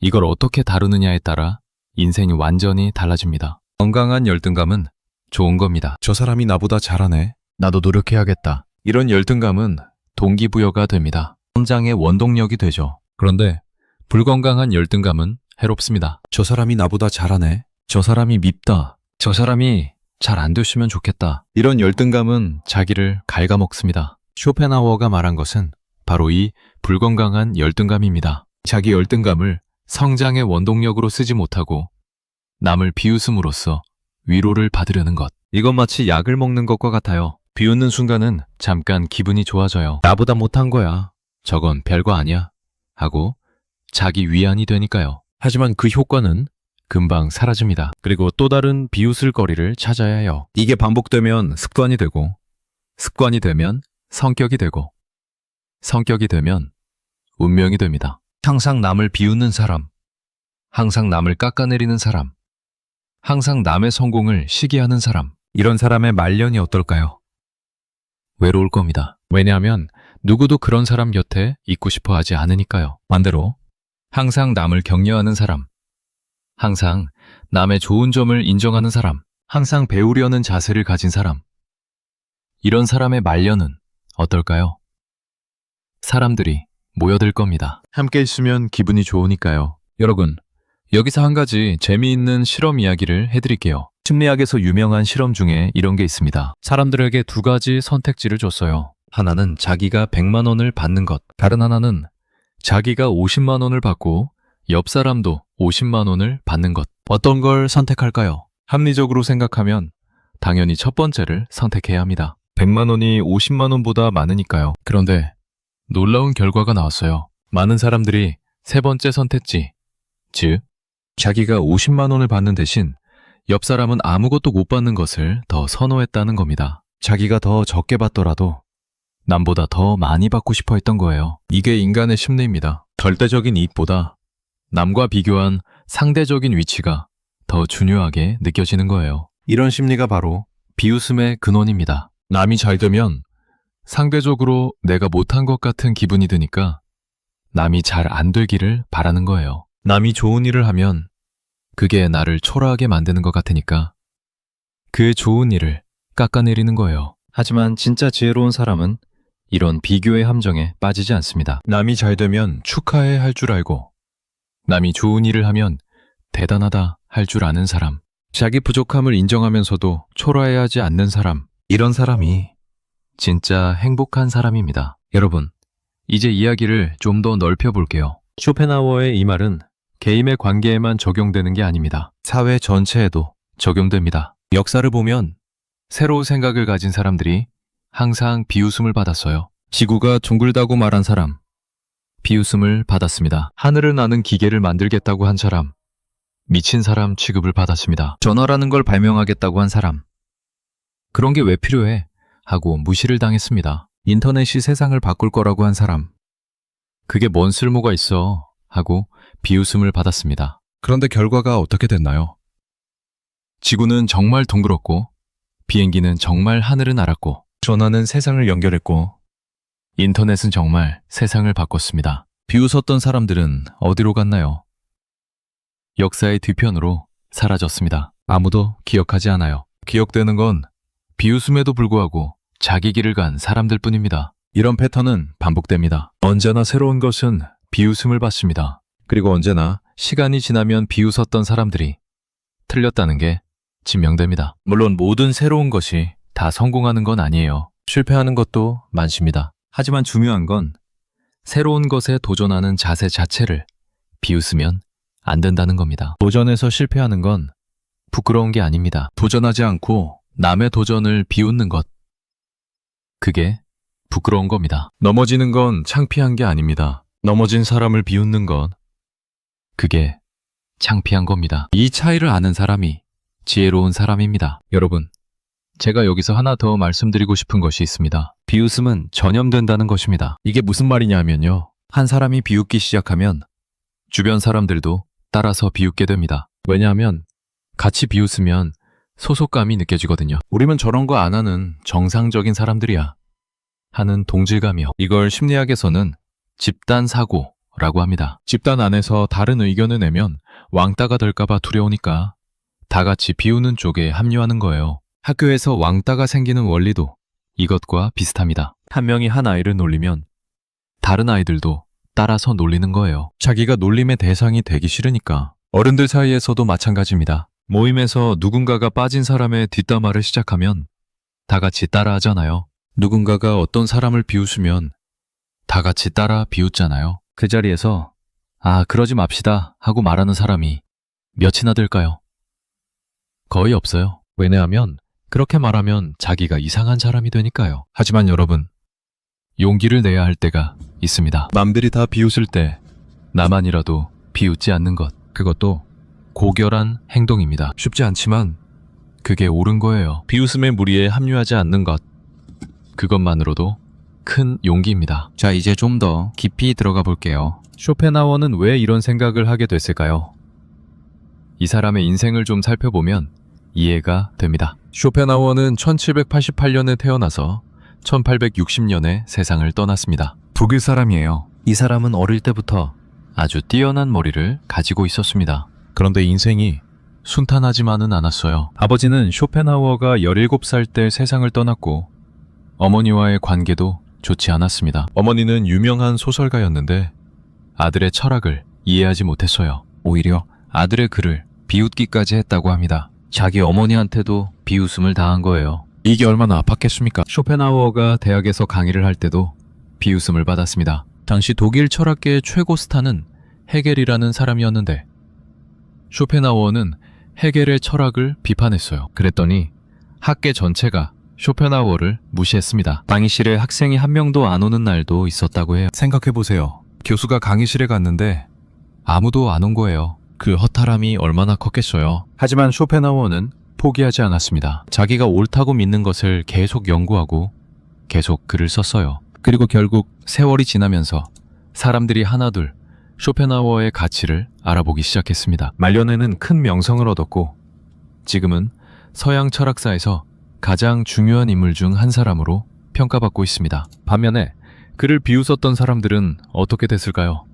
이걸 어떻게 다루느냐에 따라 인생이 완전히 달라집니다. 건강한 열등감은 좋은 겁니다. 저 사람이 나보다 잘하네. 나도 노력해야겠다. 이런 열등감은 동기부여가 됩니다. 성장의 원동력이 되죠. 그런데 불건강한 열등감은 해롭습니다. 저 사람이 나보다 잘하네. 저 사람이 밉다. 저 사람이 잘 안 됐으면 좋겠다. 이런 열등감은 자기를 갉아먹습니다. 쇼펜하우어가 말한 것은 바로 이 불건강한 열등감입니다. 자기 열등감을 성장의 원동력으로 쓰지 못하고 남을 비웃음으로써 위로를 받으려는 것. 이건 마치 약을 먹는 것과 같아요. 비웃는 순간은 잠깐 기분이 좋아져요. 나보다 못한 거야. 저건 별거 아니야. 하고 자기 위안이 되니까요. 하지만 그 효과는 금방 사라집니다. 그리고 또 다른 비웃을 거리를 찾아야 해요. 이게 반복되면 습관이 되고, 습관이 되면 성격이 되고, 성격이 되면 운명이 됩니다. 항상 남을 비웃는 사람, 항상 남을 깎아내리는 사람, 항상 남의 성공을 시기하는 사람, 이런 사람의 말년이 어떨까요? 외로울 겁니다. 왜냐하면 누구도 그런 사람 곁에 있고 싶어 하지 않으니까요. 반대로 항상 남을 격려하는 사람, 항상 남의 좋은 점을 인정하는 사람, 항상 배우려는 자세를 가진 사람, 이런 사람의 말년은 어떨까요? 사람들이 모여들 겁니다. 함께 있으면 기분이 좋으니까요. 여러분, 여기서 한 가지 재미있는 실험 이야기를 해드릴게요. 심리학에서 유명한 실험 중에 이런 게 있습니다. 사람들에게 두 가지 선택지를 줬어요. 하나는 자기가 100만 원을 받는 것, 다른 하나는 자기가 50만 원을 받고 옆 사람도 50만 원을 받는 것. 어떤 걸 선택할까요? 합리적으로 생각하면 당연히 첫 번째를 선택해야 합니다. 100만 원이 50만 원보다 많으니까요. 그런데 놀라운 결과가 나왔어요. 많은 사람들이 세 번째 선택지, 즉 자기가 50만 원을 받는 대신 옆 사람은 아무것도 못 받는 것을 더 선호했다는 겁니다. 자기가 더 적게 받더라도 남보다 더 많이 받고 싶어 했던 거예요. 이게 인간의 심리입니다. 절대적인 이익보다 남과 비교한 상대적인 위치가 더 중요하게 느껴지는 거예요. 이런 심리가 바로 비웃음의 근원입니다. 남이 잘 되면 상대적으로 내가 못한 것 같은 기분이 드니까 남이 잘 안 되기를 바라는 거예요. 남이 좋은 일을 하면 그게 나를 초라하게 만드는 것 같으니까 그 좋은 일을 깎아내리는 거예요. 하지만 진짜 지혜로운 사람은 이런 비교의 함정에 빠지지 않습니다. 남이 잘 되면 축하해 할 줄 알고 남이 좋은 일을 하면 대단하다 할 줄 아는 사람, 자기 부족함을 인정하면서도 초라해하지 않는 사람, 이런 사람이 진짜 행복한 사람입니다. 여러분, 이제 이야기를 좀 더 넓혀볼게요. 쇼펜하우어의 이 말은 개인의 관계에만 적용되는 게 아닙니다. 사회 전체에도 적용됩니다. 역사를 보면 새로운 생각을 가진 사람들이 항상 비웃음을 받았어요. 지구가 둥글다고 말한 사람, 비웃음을 받았습니다. 하늘을 나는 기계를 만들겠다고 한 사람, 미친 사람 취급을 받았습니다. 전화라는 걸 발명하겠다고 한 사람, 그런 게 왜 필요해? 하고 무시를 당했습니다. 인터넷이 세상을 바꿀 거라고 한 사람, 그게 뭔 쓸모가 있어? 하고 비웃음을 받았습니다. 그런데 결과가 어떻게 됐나요? 지구는 정말 둥글었고, 비행기는 정말 하늘을 날았고, 전화는 세상을 연결했고, 인터넷은 정말 세상을 바꿨습니다. 비웃었던 사람들은 어디로 갔나요? 역사의 뒤편으로 사라졌습니다. 아무도 기억하지 않아요. 기억되는 건 비웃음에도 불구하고 자기 길을 간 사람들 뿐입니다. 이런 패턴은 반복됩니다. 언제나 새로운 것은 비웃음을 받습니다. 그리고 언제나 시간이 지나면 비웃었던 사람들이 틀렸다는 게 증명됩니다. 물론 모든 새로운 것이 다 성공하는 건 아니에요. 실패하는 것도 많습니다. 하지만 중요한 건 새로운 것에 도전하는 자세 자체를 비웃으면 안 된다는 겁니다. 도전에서 실패하는 건 부끄러운 게 아닙니다. 도전하지 않고 남의 도전을 비웃는 것, 그게 부끄러운 겁니다. 넘어지는 건 창피한 게 아닙니다. 넘어진 사람을 비웃는 것, 그게 창피한 겁니다. 이 차이를 아는 사람이 지혜로운 사람입니다. 여러분, 제가 여기서 하나 더 말씀드리고 싶은 것이 있습니다. 비웃음은 전염된다는 것입니다. 이게 무슨 말이냐면요. 한 사람이 비웃기 시작하면 주변 사람들도 따라서 비웃게 됩니다. 왜냐하면 같이 비웃으면 소속감이 느껴지거든요. 우리는 저런 거 안 하는 정상적인 사람들이야 하는 동질감이요. 이걸 심리학에서는 집단 사고라고 합니다. 집단 안에서 다른 의견을 내면 왕따가 될까봐 두려우니까 다 같이 비웃는 쪽에 합류하는 거예요. 학교에서 왕따가 생기는 원리도 이것과 비슷합니다. 한 명이 한 아이를 놀리면 다른 아이들도 따라서 놀리는 거예요. 자기가 놀림의 대상이 되기 싫으니까. 어른들 사이에서도 마찬가지입니다. 모임에서 누군가가 빠진 사람의 뒷담화를 시작하면 다 같이 따라 하잖아요. 누군가가 어떤 사람을 비웃으면 다 같이 따라 비웃잖아요. 그 자리에서 아, 그러지 맙시다 하고 말하는 사람이 몇이나 될까요? 거의 없어요. 왜냐하면 그렇게 말하면 자기가 이상한 사람이 되니까요. 하지만 여러분, 용기를 내야 할 때가 있습니다. 남들이 다 비웃을 때 나만이라도 비웃지 않는 것, 그것도 고결한 행동입니다. 쉽지 않지만 그게 옳은 거예요. 비웃음의 무리에 합류하지 않는 것, 그것만으로도 큰 용기입니다. 자, 이제 좀 더 깊이 들어가 볼게요. 쇼펜하우어는 왜 이런 생각을 하게 됐을까요? 이 사람의 인생을 좀 살펴보면 이해가 됩니다. 쇼펜하우어는 1788년에 태어나서 1860년에 세상을 떠났습니다. 독일 사람이에요. 이 사람은 어릴 때부터 아주 뛰어난 머리를 가지고 있었습니다. 그런데 인생이 순탄하지만은 않았어요. 아버지는 쇼펜하우어가 17살 때 세상을 떠났고 어머니와의 관계도 좋지 않았습니다. 어머니는 유명한 소설가였는데 아들의 철학을 이해하지 못했어요. 오히려 아들의 글을 비웃기까지 했다고 합니다. 자기 어머니한테도 비웃음을 당한 거예요. 이게 얼마나 아팠겠습니까? 쇼펜하우어가 대학에서 강의를 할 때도 비웃음을 받았습니다. 당시 독일 철학계의 최고 스타는 헤겔이라는 사람이었는데 쇼펜하우어는 헤겔의 철학을 비판했어요. 그랬더니 학계 전체가 쇼펜하우어를 무시했습니다. 강의실에 학생이 한 명도 안 오는 날도 있었다고 해요. 생각해보세요. 교수가 강의실에 갔는데 아무도 안 온 거예요. 그 허탈함이 얼마나 컸겠어요. 하지만 쇼펜하우어는 포기하지 않았습니다. 자기가 옳다고 믿는 것을 계속 연구하고 계속 글을 썼어요. 그리고 결국 세월이 지나면서 사람들이 하나둘 쇼펜하우어의 가치를 알아보기 시작했습니다. 말년에는 큰 명성을 얻었고 지금은 서양 철학사에서 가장 중요한 인물 중 한 사람으로 평가받고 있습니다. 반면에 그를 비웃었던 사람들은 어떻게 됐을까요?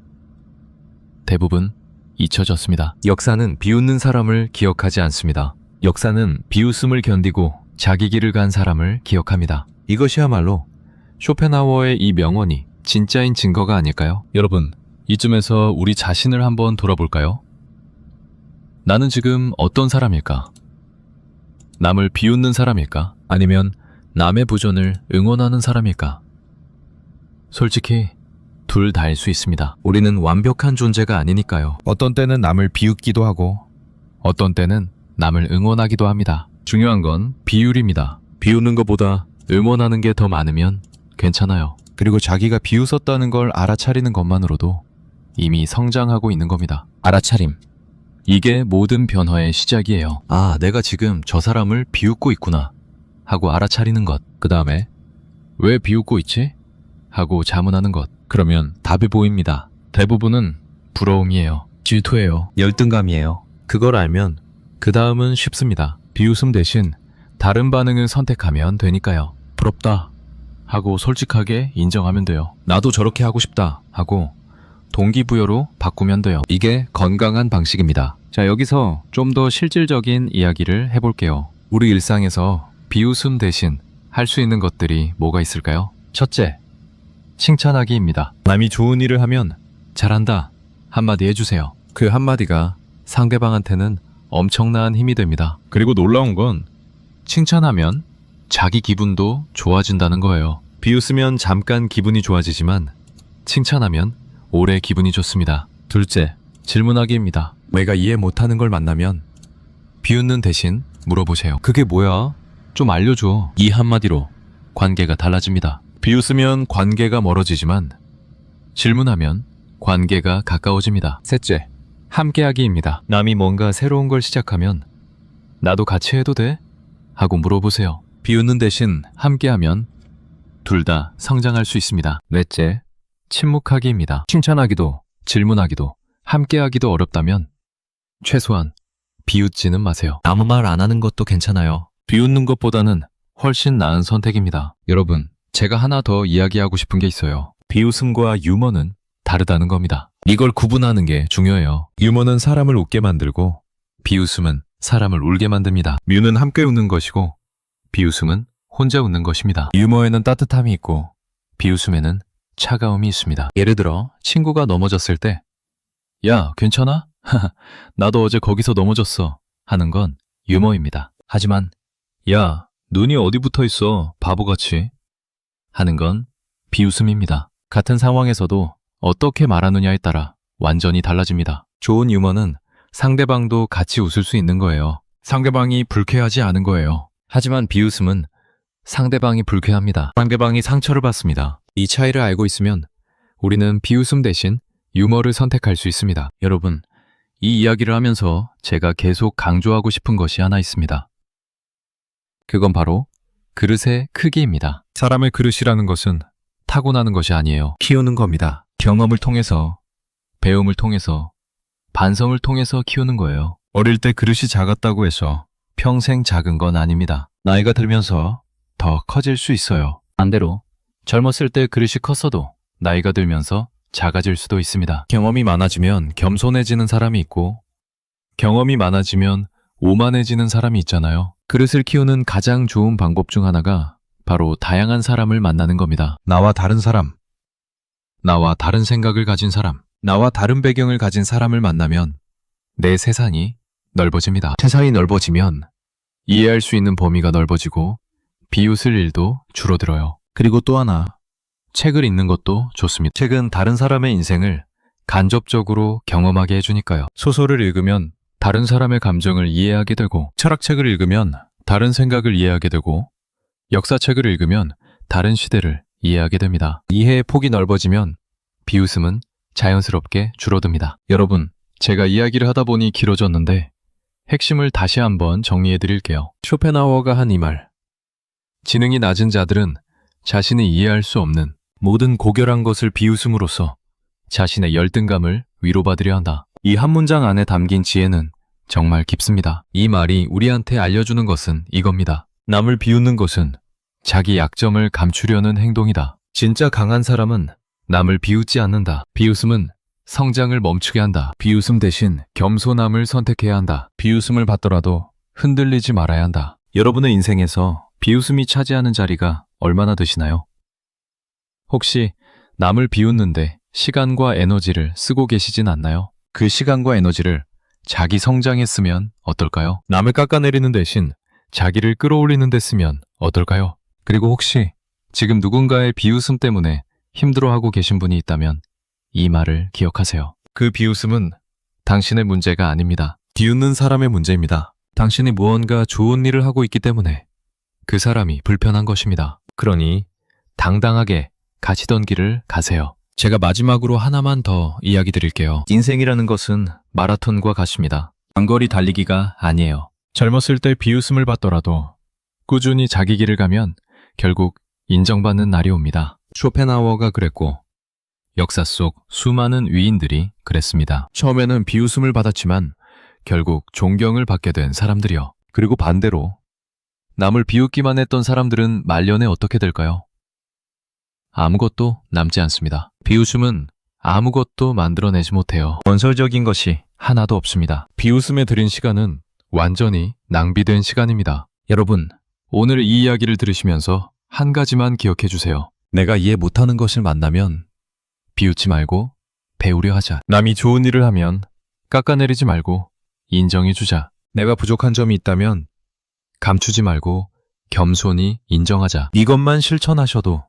대부분 잊혀졌습니다. 역사는 비웃는 사람을 기억하지 않습니다. 역사는 비웃음을 견디고 자기 길을 간 사람을 기억합니다. 이것이야말로 쇼펜하우어의 이 명언이 진짜인 증거가 아닐까요? 여러분, 이쯤에서 우리 자신을 한번 돌아볼까요? 나는 지금 어떤 사람일까? 남을 비웃는 사람일까? 아니면 남의 부전을 응원하는 사람일까? 솔직히 둘 다일 수 있습니다. 우리는 완벽한 존재가 아니니까요. 어떤 때는 남을 비웃기도 하고 어떤 때는 남을 응원하기도 합니다. 중요한 건 비율입니다. 비웃는 것보다 응원하는 게 더 많으면 괜찮아요. 그리고 자기가 비웃었다는 걸 알아차리는 것만으로도 이미 성장하고 있는 겁니다. 알아차림. 이게 모든 변화의 시작이에요. 아, 내가 지금 저 사람을 비웃고 있구나 하고 알아차리는 것. 그 다음에 왜 비웃고 있지? 하고 자문하는 것. 그러면 답이 보입니다. 대부분은 부러움이에요. 질투예요. 열등감이에요. 그걸 알면 그 다음은 쉽습니다. 비웃음 대신 다른 반응을 선택하면 되니까요. 부럽다 하고 솔직하게 인정하면 돼요. 나도 저렇게 하고 싶다 하고 동기부여로 바꾸면 돼요. 이게 건강한 방식입니다. 자, 여기서 좀 더 실질적인 이야기를 해볼게요. 우리 일상에서 비웃음 대신 할 수 있는 것들이 뭐가 있을까요? 첫째, 칭찬하기입니다. 남이 좋은 일을 하면 잘한다 한마디 해주세요. 그 한마디가 상대방한테는 엄청난 힘이 됩니다. 그리고 놀라운 건 칭찬하면 자기 기분도 좋아진다는 거예요. 비웃으면 잠깐 기분이 좋아지지만 칭찬하면 오래 기분이 좋습니다. 둘째, 질문하기입니다. 내가 이해 못하는 걸 만나면 비웃는 대신 물어보세요. 그게 뭐야? 좀 알려줘. 이 한마디로 관계가 달라집니다. 비웃으면 관계가 멀어지지만 질문하면 관계가 가까워집니다. 셋째, 함께하기입니다. 남이 뭔가 새로운 걸 시작하면 나도 같이 해도 돼? 하고 물어보세요. 비웃는 대신 함께하면 둘 다 성장할 수 있습니다. 넷째, 침묵하기입니다. 칭찬하기도 질문하기도 함께하기도 어렵다면 최소한 비웃지는 마세요. 아무 말 안 하는 것도 괜찮아요. 비웃는 것보다는 훨씬 나은 선택입니다. 여러분, 제가 하나 더 이야기하고 싶은 게 있어요. 비웃음과 유머는 다르다는 겁니다. 이걸 구분하는 게 중요해요. 유머는 사람을 웃게 만들고 비웃음은 사람을 울게 만듭니다. 뮤는 함께 웃는 것이고 비웃음은 혼자 웃는 것입니다. 유머에는 따뜻함이 있고 비웃음에는 차가움이 있습니다. 예를 들어 친구가 넘어졌을 때 야, 괜찮아? 나도 어제 거기서 넘어졌어 하는 건 유머입니다. 하지만 야, 눈이 어디 붙어 있어 바보같이 하는 건 비웃음입니다. 같은 상황에서도 어떻게 말하느냐에 따라 완전히 달라집니다. 좋은 유머는 상대방도 같이 웃을 수 있는 거예요. 상대방이 불쾌하지 않은 거예요. 하지만 비웃음은 상대방이 불쾌합니다. 상대방이 상처를 받습니다. 이 차이를 알고 있으면 우리는 비웃음 대신 유머를 선택할 수 있습니다. 여러분, 이 이야기를 하면서 제가 계속 강조하고 싶은 것이 하나 있습니다. 그건 바로 그릇의 크기입니다. 사람의 그릇이라는 것은 타고나는 것이 아니에요. 키우는 겁니다. 경험을 통해서, 배움을 통해서, 반성을 통해서 키우는 거예요. 어릴 때 그릇이 작았다고 해서 평생 작은 건 아닙니다. 나이가 들면서 더 커질 수 있어요. 반대로 젊었을 때 그릇이 컸어도 나이가 들면서 작아질 수도 있습니다. 경험이 많아지면 겸손해지는 사람이 있고 경험이 많아지면 오만해지는 사람이 있잖아요. 그릇을 키우는 가장 좋은 방법 중 하나가 바로 다양한 사람을 만나는 겁니다. 나와 다른 사람, 나와 다른 생각을 가진 사람, 나와 다른 배경을 가진 사람을 만나면 내 세상이 넓어집니다. 세상이 넓어지면 이해할 수 있는 범위가 넓어지고 비웃을 일도 줄어들어요. 그리고 또 하나, 책을 읽는 것도 좋습니다. 책은 다른 사람의 인생을 간접적으로 경험하게 해주니까요. 소설을 읽으면 다른 사람의 감정을 이해하게 되고, 철학책을 읽으면 다른 생각을 이해하게 되고, 역사책을 읽으면 다른 시대를 이해하게 됩니다. 이해의 폭이 넓어지면 비웃음은 자연스럽게 줄어듭니다. 여러분, 제가 이야기를 하다 보니 길어졌는데 핵심을 다시 한번 정리해 드릴게요. 쇼펜하우어가 한 이 말. 지능이 낮은 자들은 자신이 이해할 수 없는 모든 고결한 것을 비웃음으로써 자신의 열등감을 위로받으려 한다. 이 한 문장 안에 담긴 지혜는 정말 깊습니다. 이 말이 우리한테 알려주는 것은 이겁니다. 남을 비웃는 것은 자기 약점을 감추려는 행동이다. 진짜 강한 사람은 남을 비웃지 않는다. 비웃음은 성장을 멈추게 한다. 비웃음 대신 겸손함을 선택해야 한다. 비웃음을 받더라도 흔들리지 말아야 한다. 여러분의 인생에서 비웃음이 차지하는 자리가 얼마나 되시나요? 혹시 남을 비웃는데 시간과 에너지를 쓰고 계시진 않나요? 그 시간과 에너지를 자기 성장에 쓰면 어떨까요? 남을 깎아내리는 대신 자기를 끌어올리는 데 쓰면 어떨까요? 그리고 혹시 지금 누군가의 비웃음 때문에 힘들어하고 계신 분이 있다면 이 말을 기억하세요. 그 비웃음은 당신의 문제가 아닙니다. 비웃는 사람의 문제입니다. 당신이 무언가 좋은 일을 하고 있기 때문에 그 사람이 불편한 것입니다. 그러니 당당하게 가시던 길을 가세요. 제가 마지막으로 하나만 더 이야기 드릴게요. 인생이라는 것은 마라톤과 같습니다. 장거리 달리기가 아니에요. 젊었을 때 비웃음을 받더라도 꾸준히 자기 길을 가면 결국 인정받는 날이 옵니다. 쇼펜하우어가 그랬고 역사 속 수많은 위인들이 그랬습니다. 처음에는 비웃음을 받았지만 결국 존경을 받게 된 사람들이요. 그리고 반대로 남을 비웃기만 했던 사람들은 말년에 어떻게 될까요? 아무것도 남지 않습니다. 비웃음은 아무것도 만들어내지 못해요. 건설적인 것이 하나도 없습니다. 비웃음에 들인 시간은 완전히 낭비된 시간입니다. 여러분, 오늘 이 이야기를 들으시면서 한 가지만 기억해 주세요. 내가 이해 못하는 것을 만나면 비웃지 말고 배우려 하자. 남이 좋은 일을 하면 깎아내리지 말고 인정해 주자. 내가 부족한 점이 있다면 감추지 말고 겸손히 인정하자. 이것만 실천하셔도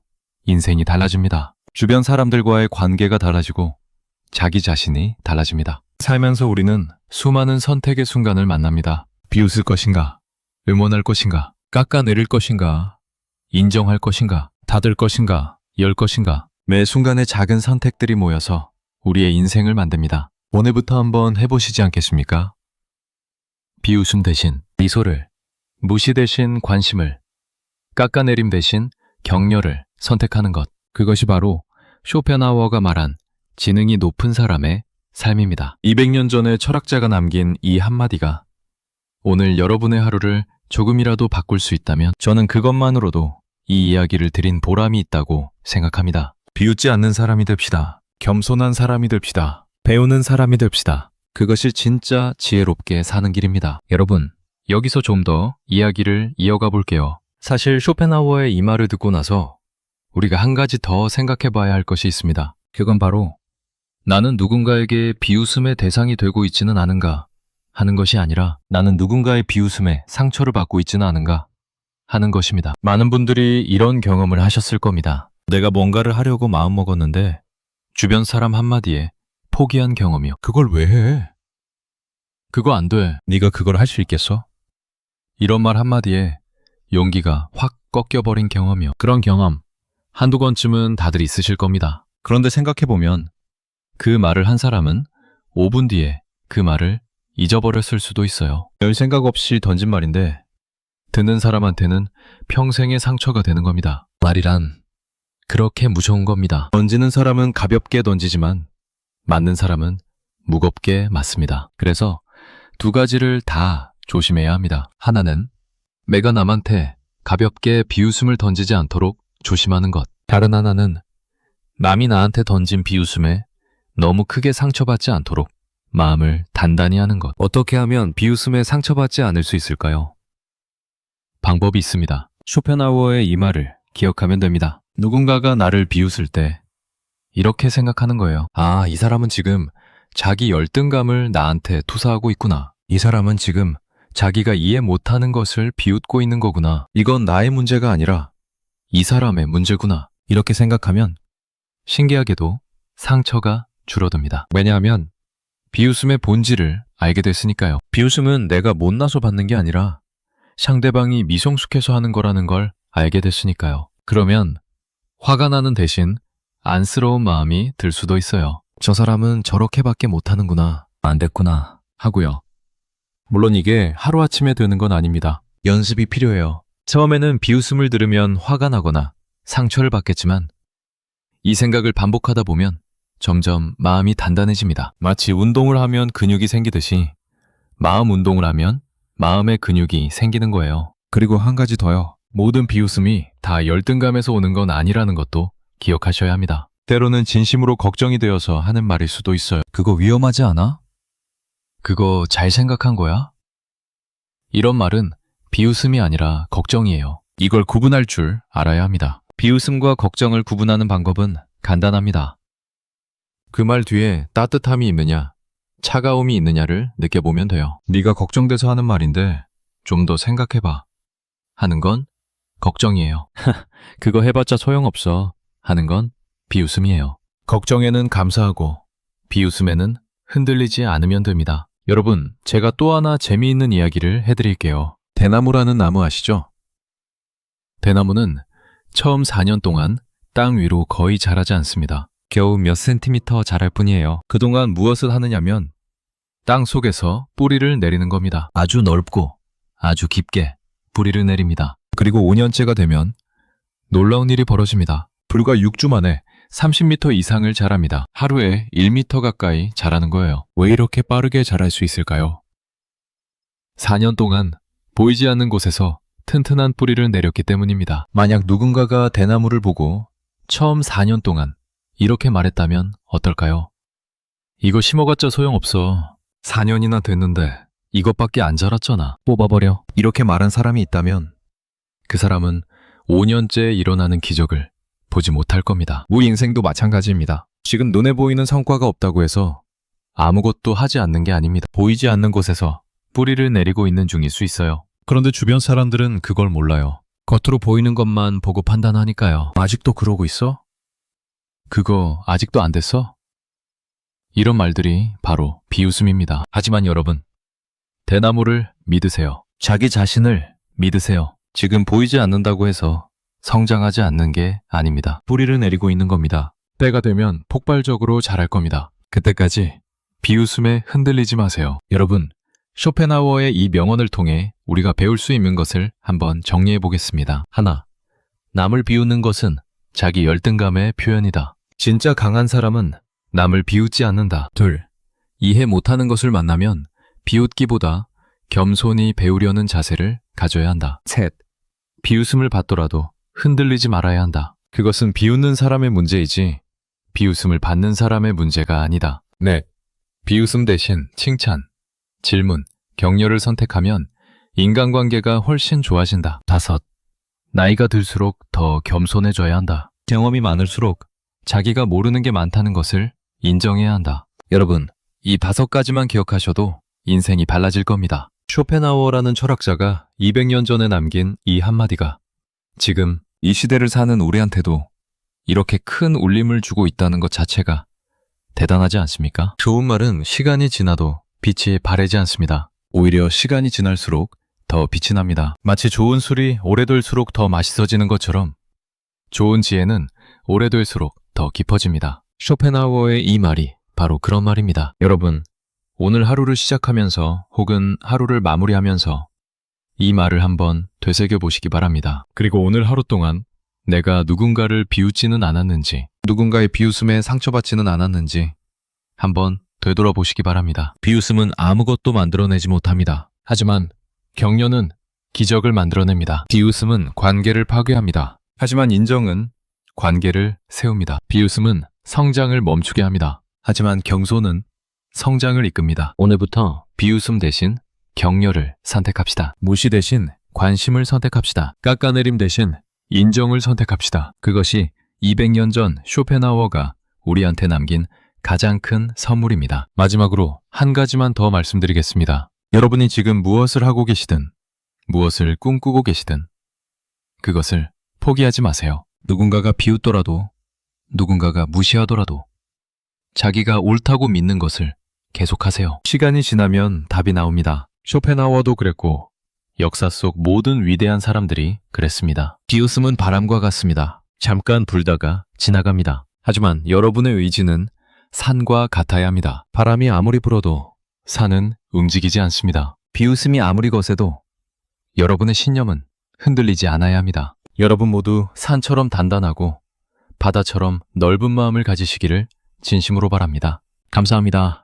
인생이 달라집니다. 주변 사람들과의 관계가 달라지고 자기 자신이 달라집니다. 살면서 우리는 수많은 선택의 순간을 만납니다. 비웃을 것인가? 응원할 것인가? 깎아내릴 것인가? 인정할 것인가? 닫을 것인가? 열 것인가? 매 순간의 작은 선택들이 모여서 우리의 인생을 만듭니다. 오늘부터 한번 해보시지 않겠습니까? 비웃음 대신 미소를, 무시 대신 관심을, 깎아내림 대신 격려를 선택하는 것. 그것이 바로 쇼펜하우어가 말한 지능이 높은 사람의 삶입니다. 200년 전에 철학자가 남긴 이 한마디가 오늘 여러분의 하루를 조금이라도 바꿀 수 있다면 저는 그것만으로도 이 이야기를 드린 보람이 있다고 생각합니다. 비웃지 않는 사람이 됩시다. 겸손한 사람이 됩시다. 배우는 사람이 됩시다. 그것이 진짜 지혜롭게 사는 길입니다. 여러분, 여기서 좀 더 이야기를 이어가 볼게요. 사실 쇼펜하우어의 이 말을 듣고 나서 우리가 한 가지 더 생각해 봐야 할 것이 있습니다. 그건 바로 나는 누군가에게 비웃음의 대상이 되고 있지는 않은가 하는 것이 아니라 나는 누군가의 비웃음에 상처를 받고 있지는 않은가 하는 것입니다. 많은 분들이 이런 경험을 하셨을 겁니다. 내가 뭔가를 하려고 마음먹었는데 주변 사람 한마디에 포기한 경험이요. 그걸 왜 해? 그거 안 돼. 네가 그걸 할 수 있겠어? 이런 말 한마디에 용기가 확 꺾여버린 경험이요. 그런 경험 한두 번쯤은 다들 있으실 겁니다. 그런데 생각해보면 그 말을 한 사람은 5분 뒤에 그 말을 잊어버렸을 수도 있어요. 별 생각 없이 던진 말인데 듣는 사람한테는 평생의 상처가 되는 겁니다. 말이란 그렇게 무서운 겁니다. 던지는 사람은 가볍게 던지지만 맞는 사람은 무겁게 맞습니다. 그래서 두 가지를 다 조심해야 합니다. 하나는 내가 남한테 가볍게 비웃음을 던지지 않도록 조심하는 것. 다른 하나는 남이 나한테 던진 비웃음에 너무 크게 상처받지 않도록 마음을 단단히 하는 것. 어떻게 하면 비웃음에 상처받지 않을 수 있을까요? 방법이 있습니다. 쇼펜하우어의 이 말을 기억하면 됩니다. 누군가가 나를 비웃을 때 이렇게 생각하는 거예요. 아, 이 사람은 지금 자기 열등감을 나한테 투사하고 있구나. 이 사람은 지금 자기가 이해 못하는 것을 비웃고 있는 거구나. 이건 나의 문제가 아니라 이 사람의 문제구나. 이렇게 생각하면 신기하게도 상처가 줄어듭니다. 왜냐하면 비웃음의 본질을 알게 됐으니까요. 비웃음은 내가 못나서 받는 게 아니라 상대방이 미성숙해서 하는 거라는 걸 알게 됐으니까요. 그러면 화가 나는 대신 안쓰러운 마음이 들 수도 있어요. 저 사람은 저렇게밖에 못하는구나. 안 됐구나. 하고요. 물론 이게 하루아침에 되는 건 아닙니다. 연습이 필요해요. 처음에는 비웃음을 들으면 화가 나거나 상처를 받겠지만 이 생각을 반복하다 보면 점점 마음이 단단해집니다. 마치 운동을 하면 근육이 생기듯이 마음 운동을 하면 마음의 근육이 생기는 거예요. 그리고 한 가지 더요. 모든 비웃음이 다 열등감에서 오는 건 아니라는 것도 기억하셔야 합니다. 때로는 진심으로 걱정이 되어서 하는 말일 수도 있어요. 그거 위험하지 않아? 그거 잘 생각한 거야? 이런 말은 비웃음이 아니라 걱정이에요. 이걸 구분할 줄 알아야 합니다. 비웃음과 걱정을 구분하는 방법은 간단합니다. 그 말 뒤에 따뜻함이 있느냐, 차가움이 있느냐를 느껴보면 돼요. 네가 걱정돼서 하는 말인데 좀 더 생각해봐. 하는 건 걱정이에요. 그거 해봤자 소용없어. 하는 건 비웃음이에요. 걱정에는 감사하고 비웃음에는 흔들리지 않으면 됩니다. 여러분, 제가 또 하나 재미있는 이야기를 해드릴게요. 대나무라는 나무 아시죠? 대나무는 처음 4년 동안 땅 위로 거의 자라지 않습니다. 겨우 몇 센티미터 자랄 뿐이에요. 그동안 무엇을 하느냐면 땅 속에서 뿌리를 내리는 겁니다. 아주 넓고 아주 깊게 뿌리를 내립니다. 그리고 5년째가 되면 놀라운 일이 벌어집니다. 불과 6주 만에 30m 이상을 자랍니다. 하루에 1m 가까이 자라는 거예요. 왜 이렇게 빠르게 자랄 수 있을까요? 4년 동안 보이지 않는 곳에서 튼튼한 뿌리를 내렸기 때문입니다. 만약 누군가가 대나무를 보고 처음 4년 동안 이렇게 말했다면 어떨까요? 이거 심어봤자 소용없어. 4년이나 됐는데 이것밖에 안 자랐잖아. 뽑아버려. 이렇게 말한 사람이 있다면 그 사람은 5년째 일어나는 기적을 보지 못할 겁니다. 우리 인생도 마찬가지입니다. 지금 눈에 보이는 성과가 없다고 해서 아무것도 하지 않는 게 아닙니다. 보이지 않는 곳에서 뿌리를 내리고 있는 중일 수 있어요. 그런데 주변 사람들은 그걸 몰라요. 겉으로 보이는 것만 보고 판단하니까요. 아직도 그러고 있어? 그거 아직도 안 됐어? 이런 말들이 바로 비웃음입니다. 하지만 여러분, 대나무를 믿으세요. 자기 자신을 믿으세요. 지금 보이지 않는다고 해서 성장하지 않는 게 아닙니다. 뿌리를 내리고 있는 겁니다. 때가 되면 폭발적으로 자랄 겁니다. 그때까지 비웃음에 흔들리지 마세요. 여러분, 쇼펜하우어의 이 명언을 통해 우리가 배울 수 있는 것을 한번 정리해 보겠습니다. 하나, 남을 비웃는 것은 자기 열등감의 표현이다. 진짜 강한 사람은 남을 비웃지 않는다. 둘, 이해 못하는 것을 만나면 비웃기보다 겸손히 배우려는 자세를 가져야 한다. 셋, 비웃음을 받더라도 흔들리지 말아야 한다. 그것은 비웃는 사람의 문제이지 비웃음을 받는 사람의 문제가 아니다. 넷, 비웃음 대신 칭찬, 질문, 격려를 선택하면 인간관계가 훨씬 좋아진다. 다섯, 나이가 들수록 더 겸손해져야 한다. 경험이 많을수록 자기가 모르는 게 많다는 것을 인정해야 한다. 여러분, 이 5가지만 기억하셔도 인생이 달라질 겁니다. 쇼펜하우어라는 철학자가 200년 전에 남긴 이 한마디가 지금 이 시대를 사는 우리한테도 이렇게 큰 울림을 주고 있다는 것 자체가 대단하지 않습니까? 좋은 말은 시간이 지나도 빛이 바래지 않습니다. 오히려 시간이 지날수록 더 빛이 납니다. 마치 좋은 술이 오래될수록 더 맛있어지는 것처럼 좋은 지혜는 오래될수록 더 깊어집니다. 쇼펜하우어의 이 말이 바로 그런 말입니다. 여러분, 오늘 하루를 시작하면서 혹은 하루를 마무리하면서 이 말을 한번 되새겨 보시기 바랍니다. 그리고 오늘 하루 동안 내가 누군가를 비웃지는 않았는지, 누군가의 비웃음에 상처받지는 않았는지 한번 되돌아보시기 바랍니다. 비웃음은 아무것도 만들어내지 못합니다. 하지만 격려는 기적을 만들어냅니다. 비웃음은 관계를 파괴합니다. 하지만 인정은 관계를 세웁니다. 비웃음은 성장을 멈추게 합니다. 하지만 경소는 성장을 이끕니다. 오늘부터 비웃음 대신 격려를 선택합시다. 무시 대신 관심을 선택합시다. 깎아내림 대신 인정을 선택합시다. 그것이 200년 전 쇼펜하우어가 우리한테 남긴 가장 큰 선물입니다. 마지막으로 한 가지만 더 말씀드리겠습니다. 여러분이 지금 무엇을 하고 계시든 무엇을 꿈꾸고 계시든 그것을 포기하지 마세요. 누군가가 비웃더라도 누군가가 무시하더라도 자기가 옳다고 믿는 것을 계속하세요. 시간이 지나면 답이 나옵니다. 쇼펜하우어도 그랬고 역사 속 모든 위대한 사람들이 그랬습니다. 비웃음은 바람과 같습니다. 잠깐 불다가 지나갑니다. 하지만 여러분의 의지는 산과 같아야 합니다. 바람이 아무리 불어도 산은 움직이지 않습니다. 비웃음이 아무리 거세도 여러분의 신념은 흔들리지 않아야 합니다. 여러분 모두 산처럼 단단하고 바다처럼 넓은 마음을 가지시기를 진심으로 바랍니다. 감사합니다.